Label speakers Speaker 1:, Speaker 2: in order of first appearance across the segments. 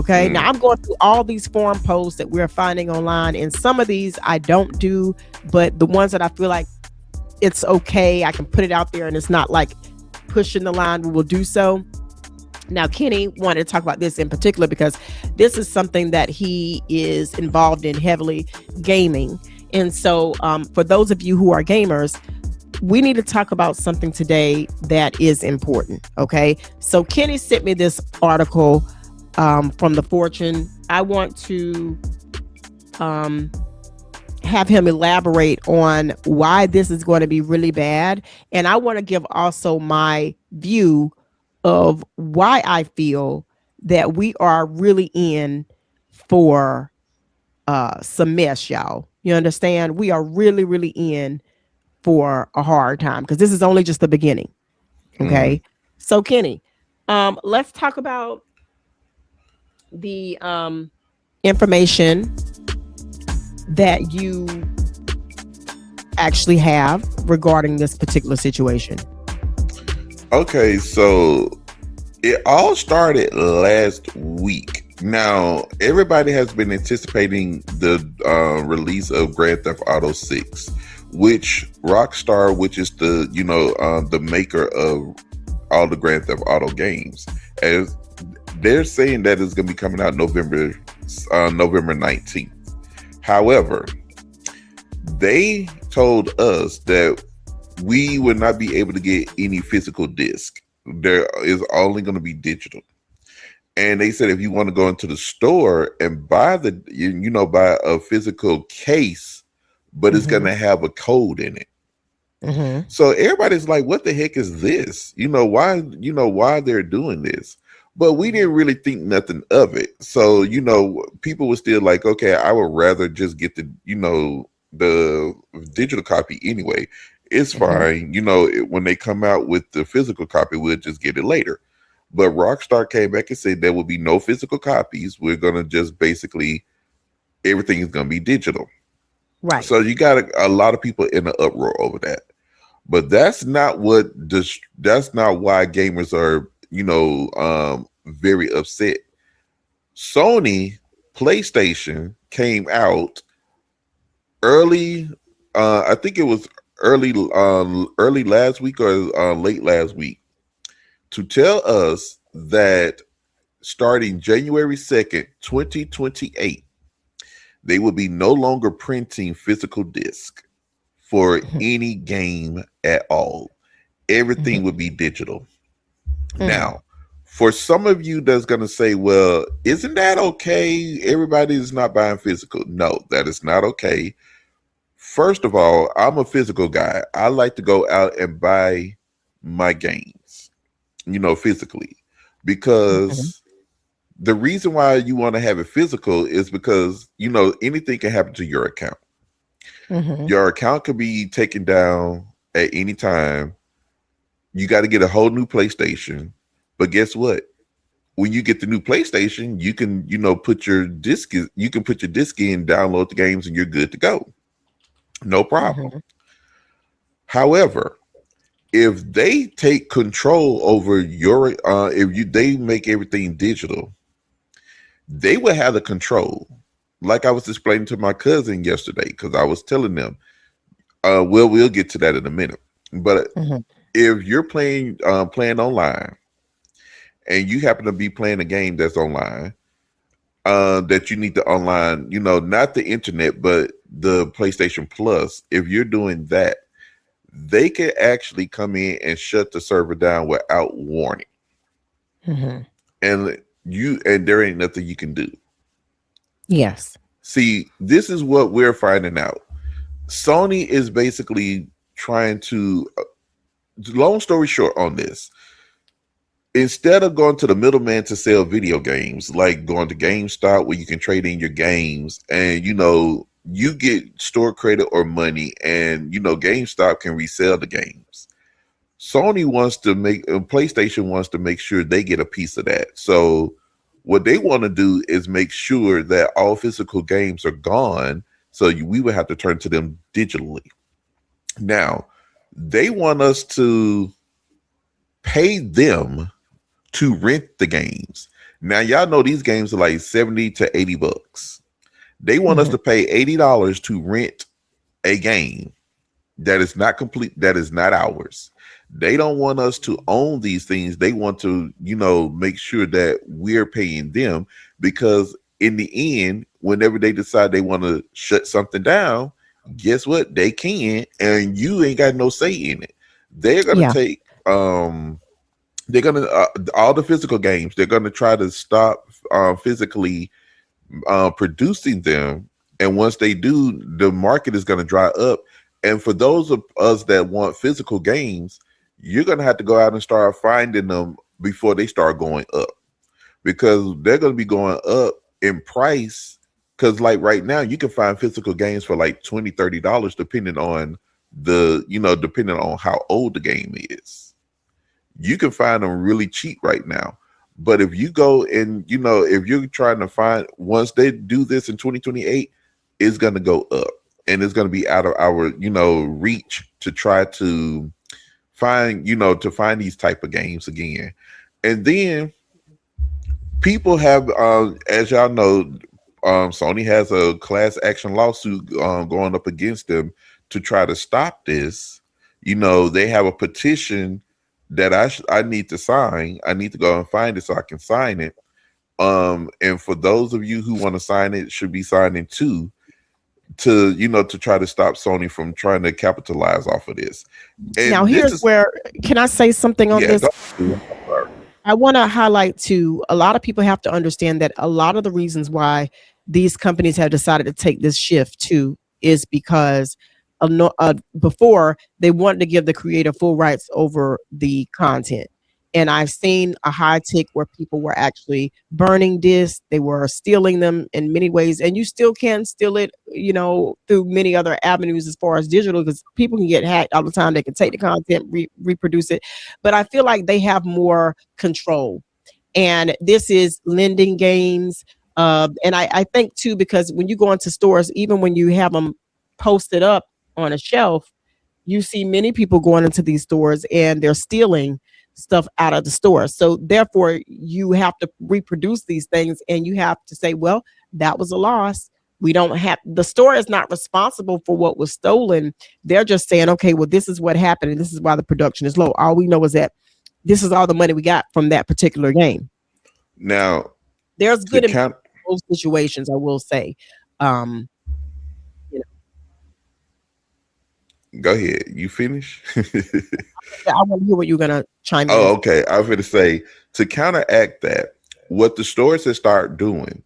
Speaker 1: Okay. Now I'm going through all these forum posts that we're finding online, and some of these I don't do, but the ones that I feel like it's okay, I can put it out there and it's not like pushing the line, we will do so. Now, Kenny wanted to talk about this in particular because this is something that he is involved in heavily, gaming. And so, for those of you who are gamers, we need to talk about something today that is important. Okay. So, Kenny sent me this article from the Fortune. I want to have him elaborate on why this is going to be really bad. And I want to give also my view of why I feel that we are really in for some mess, y'all. You understand? We are really, really in for a hard time because this is only just the beginning. Okay. So Kenny, let's talk about the information that you actually have regarding this particular situation.
Speaker 2: Okay, so it all started last week. Now, everybody has been anticipating the release of Grand Theft Auto 6, which Rockstar, which is the the maker of all the Grand Theft Auto games, as they're saying that it's going to be coming out November 19th. However, they told us that we would not be able to get any physical disc. There is only going to be digital. And they said if you want to go into the store and buy buy a physical case, but it's going to have a code in it. So everybody's like, what the heck is this? Why they're doing this? But we didn't really think nothing of it. So, people were still like, okay, I would rather just get the digital copy anyway. It's fine. When they come out with the physical copy, we'll just get it later. But Rockstar came back and said there will be no physical copies. We're going to just basically, everything is going to be digital.
Speaker 1: Right.
Speaker 2: So you got a lot of people in an uproar over that. But that's not why gamers are, very upset. Sony PlayStation came out early. I think it was early last week or late last week to tell us that starting January 2nd, 2028, they will be no longer printing physical disc for any game at all. Everything would be digital. Now, for some of you that's going to say, well, isn't that okay? Everybody is not buying physical. No, that is not okay. First of all, I'm a physical guy. I like to go out and buy my games, physically, because the reason why you want to have it physical is because, anything can happen to your account. Your account could be taken down at any time. You got to get a whole new PlayStation. But guess what? When you get the new PlayStation, you can, put your disc in, download the games, and you're good to go. No problem. However, if they take control over your, they make everything digital, they will have the control. Like I was explaining to my cousin yesterday, because I was telling them, we'll get to that in a minute. But if you're playing online, and you happen to be playing a game that's online, that you need the online, not the internet, but the PlayStation Plus, if you're doing that, they can actually come in and shut the server down without warning. And there ain't nothing you can do.
Speaker 1: Yes.
Speaker 2: See, this is what we're finding out. Sony is basically trying to, long story short on this, instead of going to the middleman to sell video games, like going to GameStop where you can trade in your games and, you get store credit or money and, GameStop can resell the games. Sony wants to PlayStation wants to make sure they get a piece of that. So what they want to do is make sure that all physical games are gone. So we would have to turn to them digitally. Now, they want us to pay them to rent the games. Now y'all know these games are like 70 to 80 bucks. They want us
Speaker 1: Mhm.
Speaker 2: to pay $80 to rent a game that is not complete, that is not ours. They don't want us to own these things. They want to, make sure that we're paying them, because in the end, whenever they decide they want to shut something down, guess what? They can, and you ain't got no say in it. They're gonna
Speaker 1: Yeah.
Speaker 2: take they're gonna all the physical games. They're gonna try to stop physically producing them, and once they do, the market is going to dry up. And for those of us that want physical games, you're going to have to go out and start finding them before they start going up, because they're going to be going up in price. Because like right now, you can find physical games for like $20, $30, depending on depending on how old the game is. You can find them really cheap right now. But if you go and if you're trying to find, once they do this in 2028, it's going to go up, and it's going to be out of our reach to try to find these type of games again. And then people have, as y'all know, Sony has a class action lawsuit going up against them to try to stop this. They have a petition that I need to sign. I need to go and find it so I can sign it. And for those of you who want to sign it, should be signing too, to try to stop Sony from trying to capitalize off of this.
Speaker 1: Now,
Speaker 2: And this
Speaker 1: here's
Speaker 2: is,
Speaker 1: where, can I say something on
Speaker 2: yeah,
Speaker 1: this?
Speaker 2: go ahead. I'm sorry.
Speaker 1: I want to highlight too, a lot of people have to understand that a lot of the reasons why these companies have decided to take this shift too is because before they wanted to give the creator full rights over the content. And I've seen a high tick where people were actually burning discs, they were stealing them in many ways, and you still can steal it, through many other avenues as far as digital, because people can get hacked all the time. They can take the content, reproduce it, but I feel like they have more control. And this is lending games. And I think too, because when you go into stores, even when you have them posted up on a shelf, you see many people going into these stores and they're stealing stuff out of the store. So therefore, you have to reproduce these things, and you have to say, well, that was a loss. We don't have, the store is not responsible for what was stolen. They're just saying, okay, well, this is what happened, and this is why the production is low. All we know is that this is all the money we got from that particular game.
Speaker 2: Now
Speaker 1: There's
Speaker 2: to
Speaker 1: good in
Speaker 2: count.
Speaker 1: both situations, I will say. Um, you
Speaker 2: Go ahead. You finish?
Speaker 1: I want to hear what you're gonna chime in and
Speaker 2: Oh,
Speaker 1: say.
Speaker 2: okay. I was going to say, to counteract that, what the stores have started doing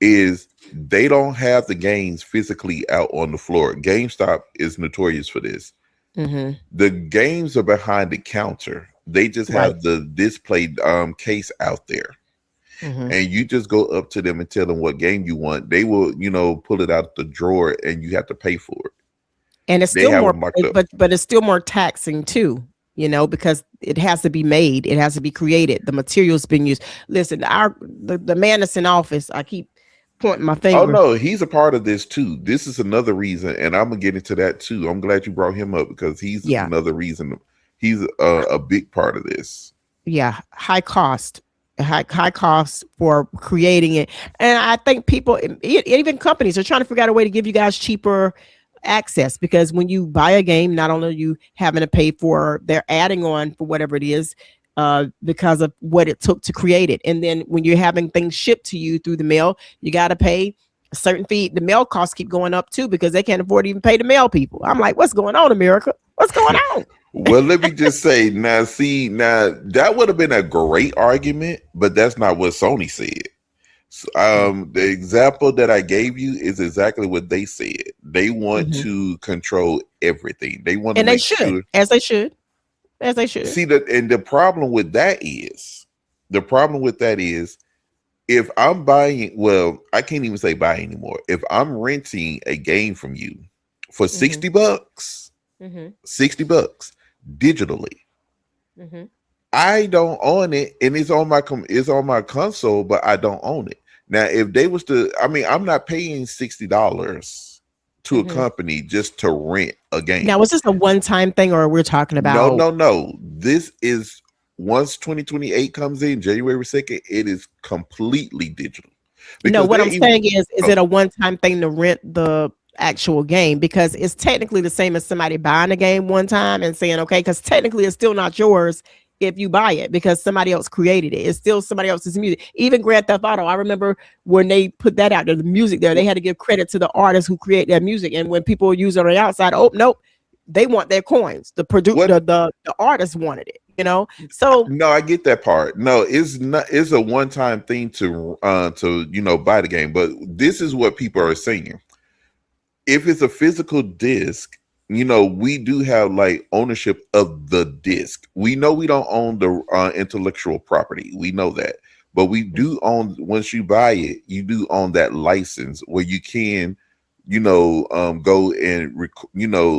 Speaker 2: is they don't have the games physically out on the floor. GameStop is notorious for this.
Speaker 1: Mm-hmm.
Speaker 2: The games are behind the counter. They just
Speaker 1: Right.
Speaker 2: have the display case out there.
Speaker 1: Mm-hmm.
Speaker 2: And you just go up to them and tell them what game you want. They will, pull it out the drawer, and you have to pay for it.
Speaker 1: And it's
Speaker 2: They
Speaker 1: still
Speaker 2: have
Speaker 1: more,
Speaker 2: them locked up.
Speaker 1: but it's still more taxing too, because it has to be made, it has to be created, the materials being used. Listen, the man that's in office, I keep pointing my
Speaker 2: Oh
Speaker 1: finger.
Speaker 2: no, he's a part of this too. This is another reason, and I'm gonna get into that too. I'm glad you brought him up, because he's
Speaker 1: Yeah,
Speaker 2: another reason. He's a big part of this.
Speaker 1: yeah, high cost, high cost for creating it. And I think people, even companies, are trying to figure out a way to give you guys cheaper access, because when you buy a game, not only are you having to pay for, they're adding on for whatever it is, because of what it took to create it. And then when you're having things shipped to you through the mail, you got to pay a certain fee. The mail costs keep going up too, because they can't afford to even pay the mail people. I'm like, what's going on, America? What's going on?
Speaker 2: Well, let me just say now. See, now that would have been a great argument, but that's not what Sony said. The example that I gave you is exactly what they said. They want
Speaker 1: Mhm.
Speaker 2: to control everything. They want to
Speaker 1: And they
Speaker 2: make
Speaker 1: should,
Speaker 2: sure.
Speaker 1: as they should, as they should.
Speaker 2: See that, and the problem with that is, if I'm buying, well, I can't even say buy anymore. If I'm renting a game from you for
Speaker 1: Hmm.
Speaker 2: 60 bucks,
Speaker 1: Hmm.
Speaker 2: 60 bucks digitally,
Speaker 1: Hmm.
Speaker 2: I don't own it, and it's on my console, but I don't own it. Now, if they was to, I mean, I'm not paying $60 to a
Speaker 1: Hmm.
Speaker 2: company just to rent a
Speaker 1: Now,
Speaker 2: game.
Speaker 1: was this a one-time thing, or we're talking
Speaker 2: No,
Speaker 1: about?
Speaker 2: no, no. This is once 2028 comes in, January 2nd, it is completely digital.
Speaker 1: No,
Speaker 2: Because
Speaker 1: what
Speaker 2: they
Speaker 1: I'm
Speaker 2: even
Speaker 1: saying is it
Speaker 2: oh,
Speaker 1: a one-time thing to rent the actual game? Because it's technically the same as somebody buying a game one time and saying, okay, because technically it's still not yours if you buy it because somebody else created it. It's still somebody else's music. Even Grand Theft Auto, I remember when they put that out there, the music there, they had to give credit to the artists who create that music. And when people use it on the outside, oh nope, they want their coins.
Speaker 2: what
Speaker 1: The artist wanted it, you know? So
Speaker 2: no, I get that part. No, it's not. It's a one-time thing to buy the game. But this is what people are saying. If it's a physical disc, we do have like ownership of the disc. We know we don't own the intellectual property. We know that, but we do own. Once you buy it, you do own that license where you can, go and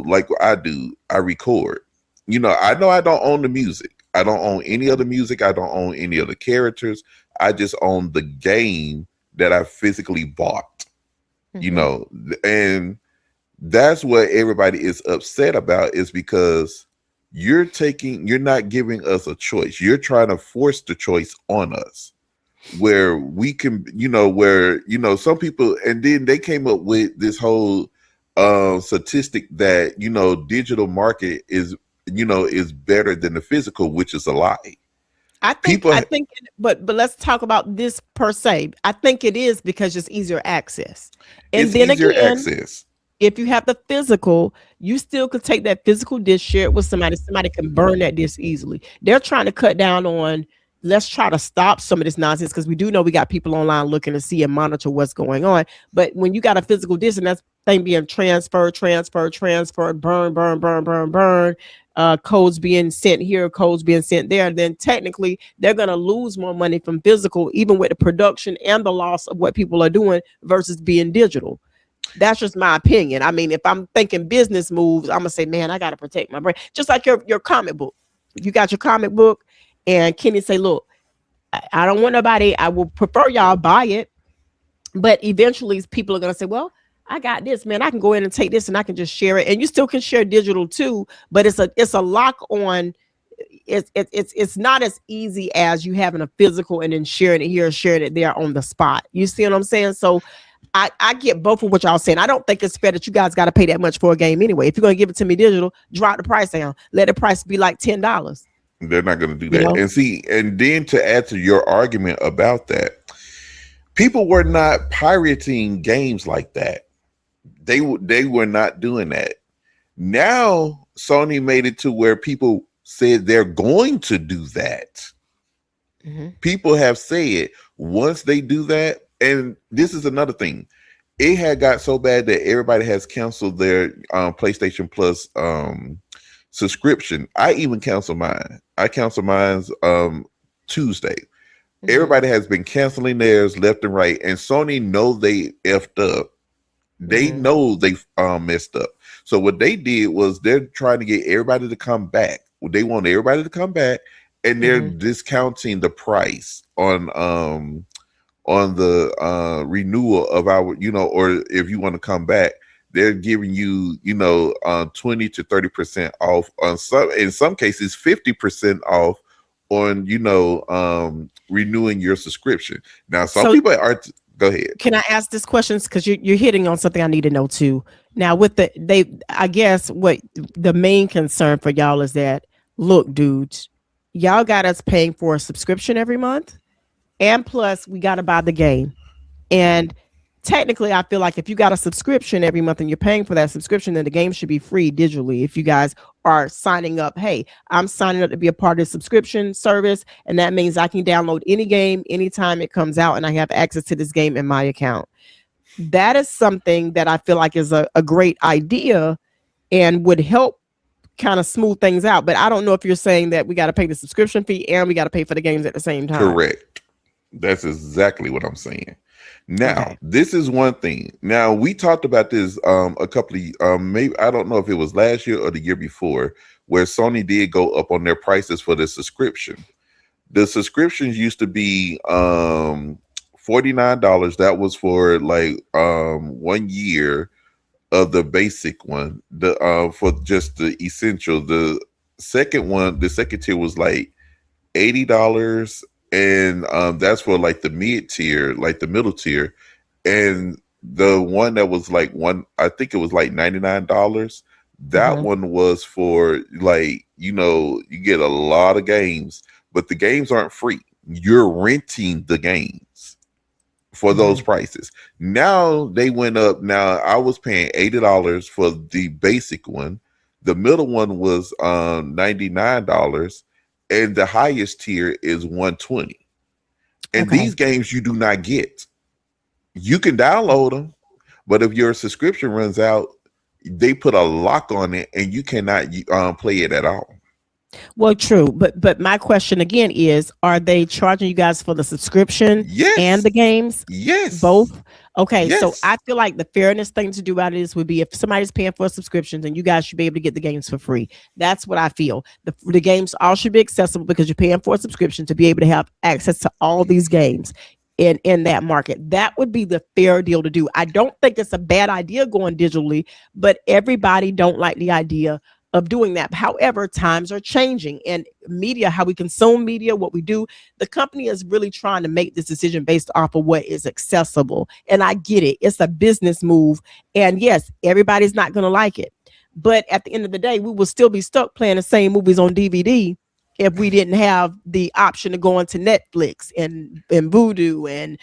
Speaker 2: like I do. I record. I know I don't own the music. I don't own any other music. I don't own any other characters. I just own the game that I physically bought. you
Speaker 1: mhm.
Speaker 2: know and that's what everybody is upset about, is because you're not giving us a choice. You're trying to force the choice on us, where we can, where some people, and then they came up with this whole statistic that digital market is better than the physical, which is a lie. People
Speaker 1: I think, but let's talk about this per se. I think it is because it's easier access. And
Speaker 2: It's
Speaker 1: then
Speaker 2: easier
Speaker 1: again,
Speaker 2: access.
Speaker 1: if you have the physical, you still could take that physical disc, share it with somebody. Somebody can burn that disc easily. They're trying to cut down on. Let's try to stop some of this nonsense because we do know we got people online looking to see and monitor what's going on. But when you got a physical disc and that's thing being transferred, burn, codes being sent here, codes being sent there, then technically they're going to lose more money from physical, even with the production and the loss of what people are doing versus being digital. That's just my opinion. I mean, if I'm thinking business moves, I'm gonna say, man, I gotta protect my brand. Just like your comic book. You got your comic book, and Kenny say, look, I don't want nobody. I will prefer y'all buy it, but eventually people are gonna say, well, I got this, man. I can go in and take this, and I can just share it, and you still can share digital too. But it's a lock on. It's not as easy as you having a physical and then sharing it here, sharing it there on the spot. You see what I'm saying? So I get both of what y'all saying. I don't think it's fair that you guys got to pay that much for a game anyway. If you're gonna give it to me digital, drop the price down. Let the price be like $10.
Speaker 2: They're not going to do
Speaker 1: You
Speaker 2: that.
Speaker 1: know,
Speaker 2: And see, and then to add to your argument about that, people were not pirating games like that. They were not doing that. Now Sony made it to where people said they're going to do that.
Speaker 1: hmm
Speaker 2: People have said once they do that, and this is another thing. It had got so bad that everybody has canceled their PlayStation Plus subscription. I even canceled mine. I canceled mine's Tuesday.
Speaker 1: hmm
Speaker 2: Everybody has been canceling theirs left and right, and Sony know they effed up. They
Speaker 1: hmm
Speaker 2: know they messed up. So what they did was they're trying to get everybody to come back. They want everybody to come back, and they're
Speaker 1: hmm
Speaker 2: discounting the price on the renewal of our, or if you want to come back, they're giving you, 20 to 30% off on some, in some cases 50% off on, renewing your subscription. Now some
Speaker 1: So
Speaker 2: people are go ahead.
Speaker 1: can I ask this question? Because you're hitting on something I need to know too. Now, with I guess what the main concern for y'all is that, look, dudes, y'all got us paying for a subscription every month, and plus we got to buy the game. And technically, I feel like if you got a subscription every month and you're paying for that subscription, then the game should be free digitally. If you guys are signing up, hey, I'm signing up to be a part of the subscription service, and that means I can download any game anytime it comes out, and I have access to this game in my account. That is something that I feel like is a great idea and would help kind of smooth things out. But I don't know if you're saying that we got to pay the subscription fee and we got to pay for the games at the same time.
Speaker 2: Correct. That's exactly what I'm saying. Now,
Speaker 1: Okay.
Speaker 2: this is one thing. Now, we talked about this a couple of maybe, I don't know if it was last year or the year before, where Sony did go up on their prices for the subscription. The subscriptions used to be $49. That was for like 1 year of the basic one. For just the essential. The second tier was like $80, and that's for like the mid tier, like the middle tier, and the one that was like I think it was like $99. That
Speaker 1: Hmm.
Speaker 2: one was for like you get a lot of games, but the games aren't free. You're renting the games for those
Speaker 1: Hmm.
Speaker 2: prices. Now they went up. Now I was paying $80 for the basic one. The middle one was $99, and the highest tier is 120. And
Speaker 1: Okay.
Speaker 2: these games you do not get. You can download them, but if your subscription runs out, they put a lock on it, and you cannot play it at all.
Speaker 1: Well, true, but my question again is: are they charging you guys for the subscription and
Speaker 2: Yes,
Speaker 1: the games?
Speaker 2: yes,
Speaker 1: Both. Okay, so
Speaker 2: yes.
Speaker 1: I feel like the fairness thing to do out of this would be if somebody's paying for a subscription, then you guys should be able to get the games for free. That's what I feel. The games all should be accessible because you're paying for a subscription to be able to have access to all these games in that market. That would be the fair deal to do. I don't think it's a bad idea going digitally, but everybody don't like the idea of doing that. However, times are changing and media, how we consume media, what we do, the company is really trying to make this decision based off of what is accessible. And I get it. It's a business move. And yes, everybody's not going to like it. But at the end of the day, we will still be stuck playing the same movies on DVD if we didn't have the option to go into Netflix and Vudu and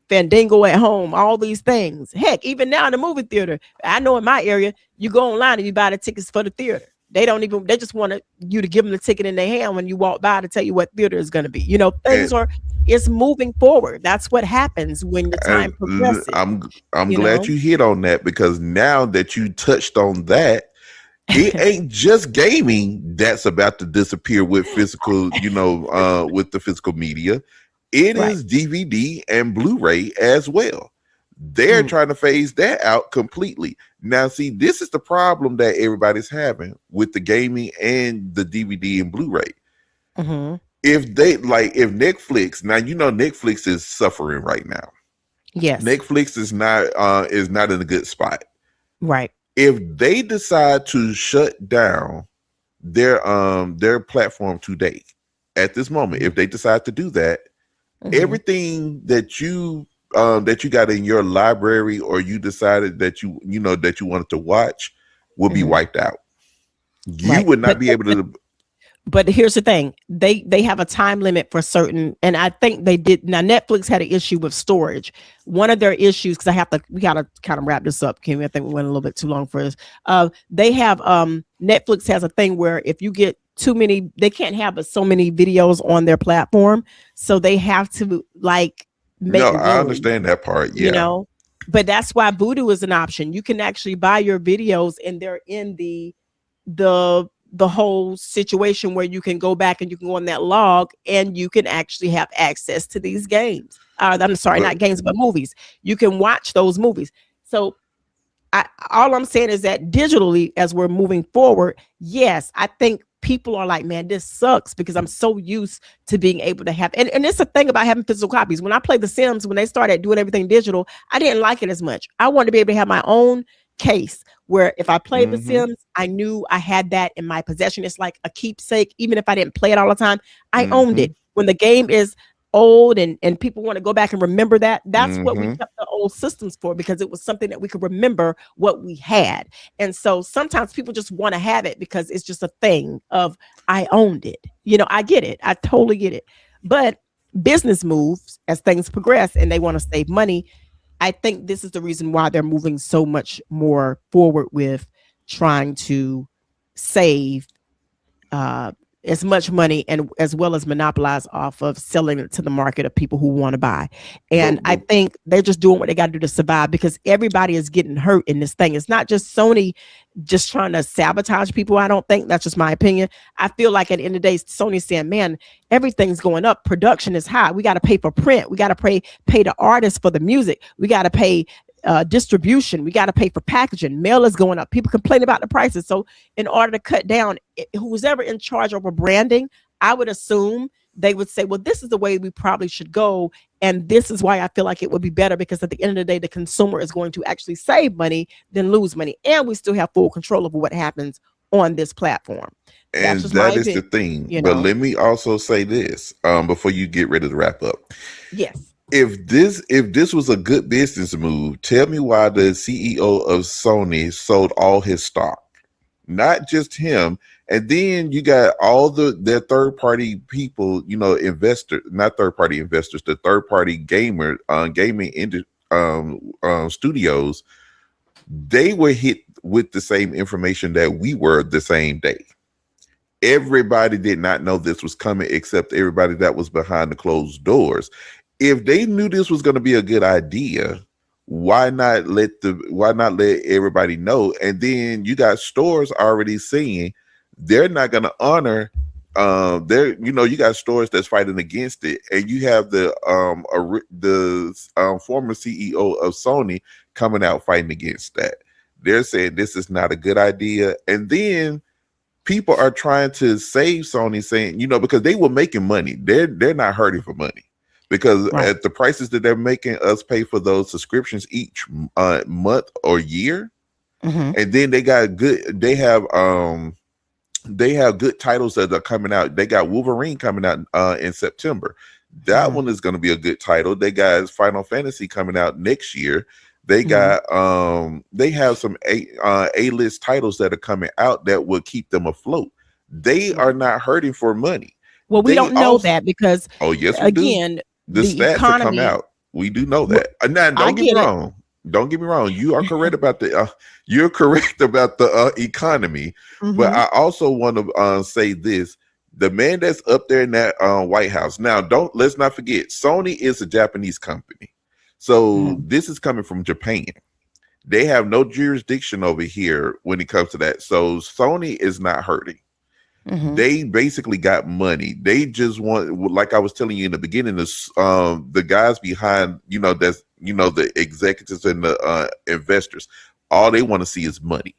Speaker 1: Fandango at home, all these things. Heck, even now in the movie theater, I know in my area, you go online and you buy the tickets for the theater. They just want you to give them the ticket in their hand when you walk by to tell you what theater is going to be.
Speaker 2: And,
Speaker 1: It's moving forward. That's what happens when the time
Speaker 2: and
Speaker 1: progresses,
Speaker 2: I'm
Speaker 1: you
Speaker 2: glad
Speaker 1: know?
Speaker 2: you hit on that, because now that you touched on that, it ain't just gaming that's about to disappear with physical, with the physical media. It
Speaker 1: Right.
Speaker 2: is DVD and Blu-ray as well. They're
Speaker 1: Mm,
Speaker 2: trying to phase that out completely. Now, see, this is the problem that everybody's having with the gaming and the DVD and Blu-ray.
Speaker 1: mhm.
Speaker 2: If Netflix, now Netflix is suffering right now.
Speaker 1: Yes.
Speaker 2: Netflix is not in a good spot.
Speaker 1: Right.
Speaker 2: If they decide to shut down their platform today, at this moment,
Speaker 1: Mhm.
Speaker 2: if they decide to do that,
Speaker 1: Mhm.
Speaker 2: everything that you got in your library, or you decided that that you wanted to watch, will be
Speaker 1: Mhm.
Speaker 2: wiped out. You
Speaker 1: Right.
Speaker 2: would
Speaker 1: But
Speaker 2: not be able to.
Speaker 1: but here's the thing, they have a time limit for certain, and I think they did. Now Netflix had an issue with storage. One of their issues, because we gotta kind of wrap this up, Kim, I think we went a little bit too long for this. They have Netflix has a thing where if you get too many, they can't have but so many videos on their platform, so they have to like make
Speaker 2: No, I
Speaker 1: room,
Speaker 2: understand that part.
Speaker 1: you
Speaker 2: Yeah,
Speaker 1: know. But that's why Voodoo is an option. You can actually buy your videos and they're in the whole situation where you can go back and you can go on that log and you can actually have access to these games. I'm sorry,
Speaker 2: but
Speaker 1: not games, but movies. You can watch those movies. So all I'm saying is that digitally, as we're moving forward, yes, I think people are like, man, this sucks because I'm so used to being able to have, and it's a thing about having physical copies. When I played The Sims, when they started doing everything digital, I didn't like it as much. I wanted to be able to have my own case where if I played The
Speaker 2: mm-hmm,
Speaker 1: Sims, I knew I had that in my possession. It's like a keepsake, even if I didn't play it all the time, I owned
Speaker 2: mm-hmm,
Speaker 1: it. When the game is old and people want to go back and remember that, that's what we
Speaker 2: mm-hmm.
Speaker 1: kept the old systems for, because it was something that we could remember what we had. And so sometimes people just want to have it because it's just a thing of I owned it. I get it. I totally get it. But business moves as things progress and they want to save money. I think this is the reason why they're moving so much more forward with trying to save uh, as much money and as well as monopolize off of selling it to the market of people who want to buy. And I
Speaker 2: But
Speaker 1: think they're just doing what they got to do to survive because everybody is getting hurt in this thing. It's not just Sony just trying to sabotage people. I don't think that's just my opinion. I feel like at the end of the day, Sony's saying, man, everything's going up. Production is high. We got to pay for print. We got to pay the artists for the music. We got to pay distribution. We got to pay for packaging. Mail is going up. People complain about the prices. So in order to cut down, who's ever in charge over branding, I would assume they would say, well, this is the way we probably should go. And this is why I feel like it would be better, because at the end of the day, the consumer is going to actually save money than lose money. And we still have full control over what happens on this platform. That's
Speaker 2: And
Speaker 1: just my
Speaker 2: that is the
Speaker 1: opinion,
Speaker 2: thing.
Speaker 1: you
Speaker 2: But
Speaker 1: know.
Speaker 2: let me also say this before you get ready to wrap up.
Speaker 1: Yes.
Speaker 2: If this was a good business move, tell me why the CEO of Sony sold all his stock. Not just him. And then you got all their third party people, investor, not third party investors, the third party gaming studios. They were hit with the same information that we were the same day. Everybody did not know this was coming except everybody that was behind the closed doors. If they knew this was going to be a good idea, why not let everybody know? And then you got stores already saying they're not going to honor you got stores that's fighting against it, and you have the former CEO of Sony coming out fighting against that. They're saying this is not a good idea, and then people are trying to save Sony, saying, because they were making money. They're not hurting for money because
Speaker 1: Right.
Speaker 2: at the prices that they're making us pay for those subscriptions each month or year,
Speaker 1: Mm-hmm.
Speaker 2: and then they have good titles that are coming out. They got Wolverine coming out in September. That
Speaker 1: Mm-hmm.
Speaker 2: one is going to be a good title. They got Final Fantasy coming out next year. They
Speaker 1: Mm-hmm.
Speaker 2: got they have some A-list titles that are coming out that will keep them afloat. They are
Speaker 1: Right.
Speaker 2: not hurting for money.
Speaker 1: Well, we
Speaker 2: They
Speaker 1: don't know
Speaker 2: also,
Speaker 1: that because,
Speaker 2: oh yes, we do.
Speaker 1: again,
Speaker 2: The
Speaker 1: the
Speaker 2: stats have come
Speaker 1: economy.
Speaker 2: out. We do know
Speaker 1: wh-
Speaker 2: that. Now,
Speaker 1: I
Speaker 2: don't get me
Speaker 1: get it.
Speaker 2: wrong. Don't get me wrong. You are correct about the economy, but
Speaker 1: Mm-hmm.
Speaker 2: I also want to say this: the man that's up there in that White House. Now, don't let's not forget, Sony is a Japanese company, so
Speaker 1: Mm-hmm.
Speaker 2: this is coming from Japan. They have no jurisdiction over here when it comes to that. So Sony is not hurting.
Speaker 1: Mm-hmm.
Speaker 2: They basically got money. They just want, like I was telling you in the beginning, the guys behind, that's the executives and the investors. All they want to see is money.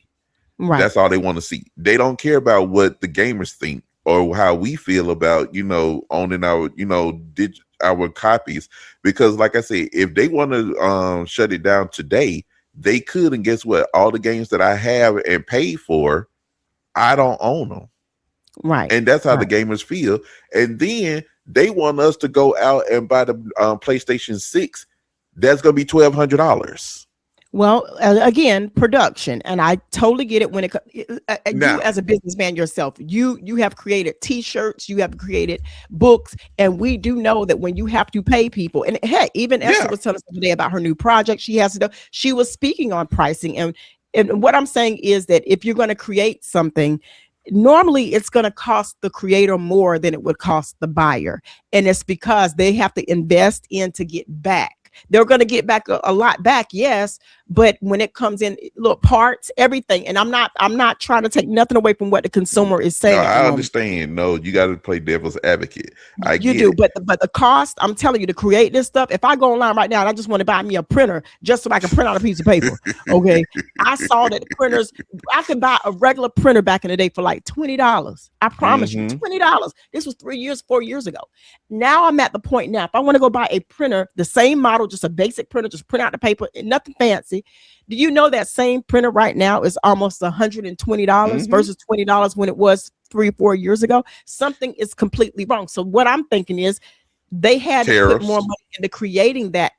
Speaker 1: Right.
Speaker 2: That's all they want to see. They don't care about what the gamers think or how we feel about owning our our copies. Because, like I said, if they want to shut it down today, they could. And guess what? All the games that I have and paid for, I don't own them,
Speaker 1: Right.
Speaker 2: and that's how the
Speaker 1: Right.
Speaker 2: gamers feel. And then they want us to go out and buy the PlayStation 6. That's gonna be $1,200
Speaker 1: Well, again, production, and I totally get it when you
Speaker 2: now.
Speaker 1: as a businessman yourself, you have created T-shirts, you have created books, and we do know that when you have to pay people, and heck, even Esther
Speaker 2: Yeah,
Speaker 1: was telling us today about her new project she has to do. She was speaking on pricing, and what I'm saying is that if you're going to create something, normally it's going to cost the creator more than it would cost the buyer, and it's because they have to invest in to get back. They're going to get back a lot back, yes, but when it comes in, look, parts, everything, and I'm not trying to take nothing away from what the consumer is
Speaker 2: no,
Speaker 1: saying at the
Speaker 2: I
Speaker 1: moment.
Speaker 2: understand. No, you got to play devil's advocate. I
Speaker 1: You
Speaker 2: get
Speaker 1: do,
Speaker 2: it.
Speaker 1: but the cost, I'm telling you, to create this stuff. If I go online right now and I just want to buy me a printer just so I can print out a piece of paper, okay? I saw that the printers, I could buy a regular printer back in the day for like $20. I promise you,
Speaker 2: Hmm.
Speaker 1: $20. This was 3 years, 4 years ago. Now I'm at the point now. If I want to go buy a printer, the same model, just a basic printer, just print out the paper, nothing fancy. Do you know that same printer right now is almost $120
Speaker 2: Hmm.
Speaker 1: versus $20 when it was 3 or 4 years ago? Something is completely wrong. So what I'm thinking is they had to put more
Speaker 2: Tariffs.
Speaker 1: money into creating that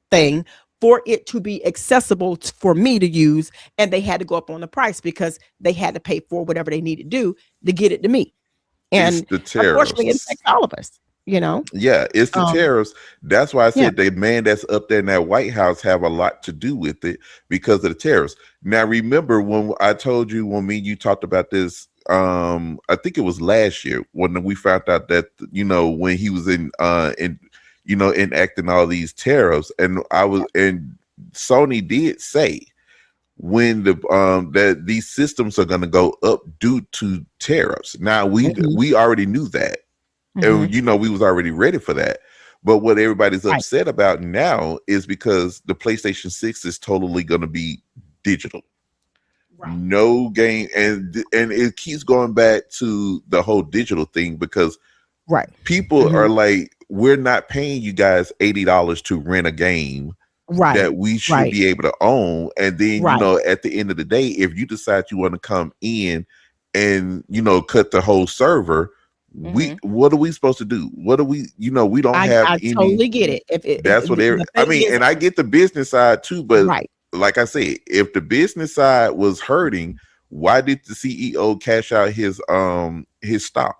Speaker 1: thing for it to be accessible for me to use, and they had to go up on the price because they had to pay for whatever they needed to do to get it to me.
Speaker 2: It's
Speaker 1: And
Speaker 2: the
Speaker 1: unfortunately, it
Speaker 2: tariffs.
Speaker 1: affects all of us, you know.
Speaker 2: Yeah, it's the
Speaker 1: Um,
Speaker 2: tariffs. That's why I
Speaker 1: yeah.
Speaker 2: said the man that's up there in that White House have a lot to do with it because of the tariffs. Now, remember when I told you when me and you talked about this? I think it was last year when we found out that when he was enacting all these tariffs, and Sony did say when that these systems are going to go up due to tariffs. Now
Speaker 1: Hmm.
Speaker 2: we already knew that,
Speaker 1: Hmm.
Speaker 2: and we was already ready for that. But what everybody's
Speaker 1: Right.
Speaker 2: upset about now is because the PlayStation 6 is totally going to be digital,
Speaker 1: Right.
Speaker 2: no game, and it keeps going back to the whole digital thing because
Speaker 1: Right.
Speaker 2: people
Speaker 1: Hmm.
Speaker 2: are like, we're not paying you guys $80 to rent a game
Speaker 1: Right.
Speaker 2: that we should
Speaker 1: Right.
Speaker 2: be able to own. And then,
Speaker 1: Right.
Speaker 2: at the end of the day, if you decide you want to come in and, cut the whole server,
Speaker 1: Hmm.
Speaker 2: what are we supposed to do? What are we, we don't have
Speaker 1: I
Speaker 2: any.
Speaker 1: totally get it. If
Speaker 2: That's what
Speaker 1: the
Speaker 2: I
Speaker 1: thing
Speaker 2: mean,
Speaker 1: is,
Speaker 2: and I get the business side too, but
Speaker 1: right.
Speaker 2: like I said, if the business side was hurting, why did the CEO cash out his stock?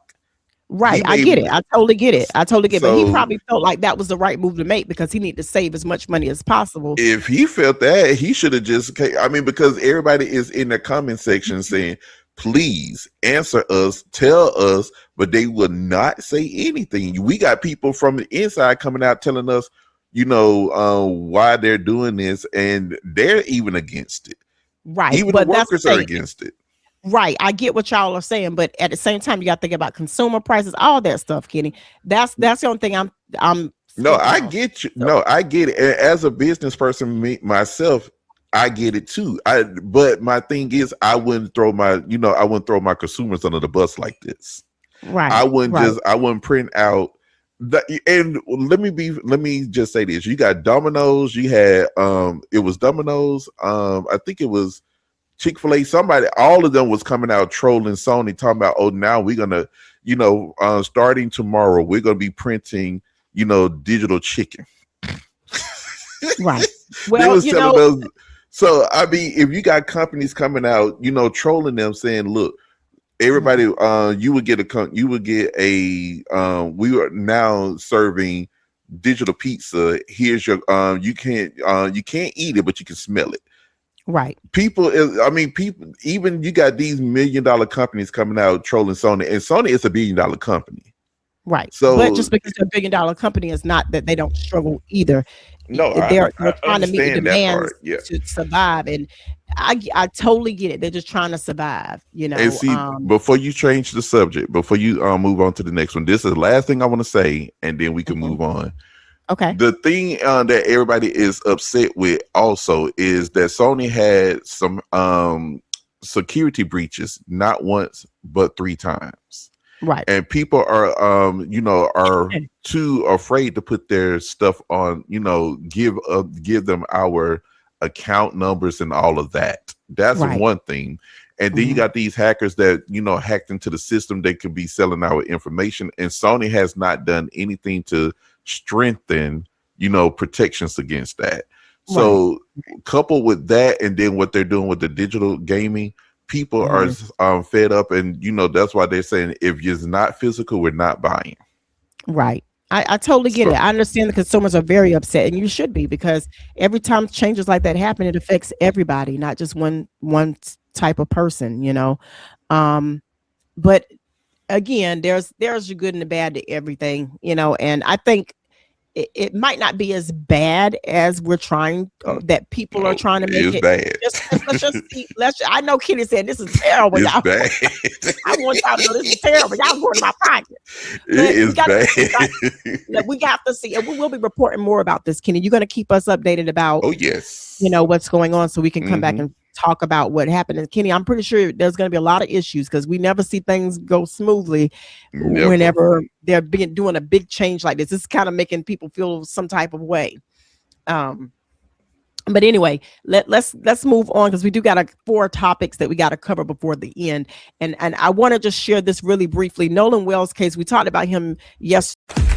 Speaker 2: He
Speaker 1: Right. I
Speaker 2: made
Speaker 1: get it. I totally get it. I totally get it. But he
Speaker 2: so
Speaker 1: probably felt like that was the right move to make because he needed to save as much money as possible.
Speaker 2: if he felt that, he should have just, I mean, because everybody is in the comment section saying, please answer us, tell us, but they will not say anything. We got people from the inside coming out telling us, why they're doing this, and they're even against it.
Speaker 1: Right.
Speaker 2: Even the
Speaker 1: But that's the
Speaker 2: workers are
Speaker 1: thing.
Speaker 2: against it.
Speaker 1: Right. I get what y'all are saying, but at the same time, you got to think about consumer prices, all that stuff, Kenny. That's the only thing I'm
Speaker 2: No,
Speaker 1: speaking
Speaker 2: I
Speaker 1: on.
Speaker 2: get you.
Speaker 1: So
Speaker 2: No, I get it. And as a business person, myself, I get it too. But my thing is, I wouldn't throw my consumers under the bus like this. I
Speaker 1: right,
Speaker 2: wouldn't
Speaker 1: right,
Speaker 2: just, I wouldn't print out and let me just say this. You got Domino's, you had it was Domino's, I think it was Chick-fil-A, somebody, all of them was coming out trolling Sony, talking about, oh, now we're gonna, starting tomorrow, we're gonna be printing, digital chicken.
Speaker 1: right.
Speaker 2: They
Speaker 1: Well,
Speaker 2: was telling us. So I mean, if you got companies coming out, trolling them, saying, look, everybody,
Speaker 1: mhm,
Speaker 2: you would get a we are now serving digital pizza. Here's your you can't eat it, but you can smell it.
Speaker 1: right,
Speaker 2: People, even you got these $1 million companies coming out trolling Sony, and Sony is a $1 billion company.
Speaker 1: right. But
Speaker 2: So
Speaker 1: just because they're $1 billion company is not that they don't struggle either.
Speaker 2: no,
Speaker 1: They're
Speaker 2: I
Speaker 1: trying to meet the
Speaker 2: understand that
Speaker 1: demands
Speaker 2: part. Yeah.
Speaker 1: to survive, and I totally get it. They're just trying to survive,
Speaker 2: And see, before you change the subject, before you move on to the next one, this is the last thing I want to say, and then we can
Speaker 1: Mhm.
Speaker 2: move on.
Speaker 1: Okay.
Speaker 2: The thing that everybody is upset with also is that Sony had some security breaches, not once but 3 times,
Speaker 1: Right.
Speaker 2: and people are too afraid to put their stuff on. Give them our account numbers and all of that. That's
Speaker 1: Right.
Speaker 2: one thing. And then you
Speaker 1: Mhm.
Speaker 2: got these hackers that hacked into the system. They could be selling our information, and Sony has not done anything to strengthen protections against that.
Speaker 1: Right.
Speaker 2: So coupled with that, and then what they're doing with the digital gaming, people are
Speaker 1: Mhm.
Speaker 2: fed up, and that's why they're saying, if it's not physical, we're not buying.
Speaker 1: Right. I totally get it.
Speaker 2: So
Speaker 1: I understand the consumers are very upset, and you should be because every time changes like that happen, it affects everybody, not just type of person. Um, but again, there's your good and the bad to everything. And I think it might not be as bad as we're trying that people are
Speaker 2: no,
Speaker 1: trying to make
Speaker 2: it's
Speaker 1: it.
Speaker 2: bad.
Speaker 1: Let's just see. I know Kenny said this is terrible,
Speaker 2: It's
Speaker 1: y'all.
Speaker 2: bad.
Speaker 1: I want y'all to know this is terrible. Y'all going to my pocket.
Speaker 2: It
Speaker 1: But we
Speaker 2: is
Speaker 1: got to
Speaker 2: bad.
Speaker 1: we got to see, and we will be reporting more about this, Kenny. You're going to keep us updated about
Speaker 2: Oh yes.
Speaker 1: what's going on, so we can come back
Speaker 2: Mm-hmm.
Speaker 1: and talk about what happened. And Kenny, I'm pretty sure there's going to be a lot of issues because we never see things go smoothly
Speaker 2: Never.
Speaker 1: whenever they're doing a big change like this. This is kind of making people feel some type of way. Um, but anyway, let's move on because we do got 4 topics that we got to cover before the end. And I want to just share this really briefly. Nolan Wells case, we talked about him yesterday.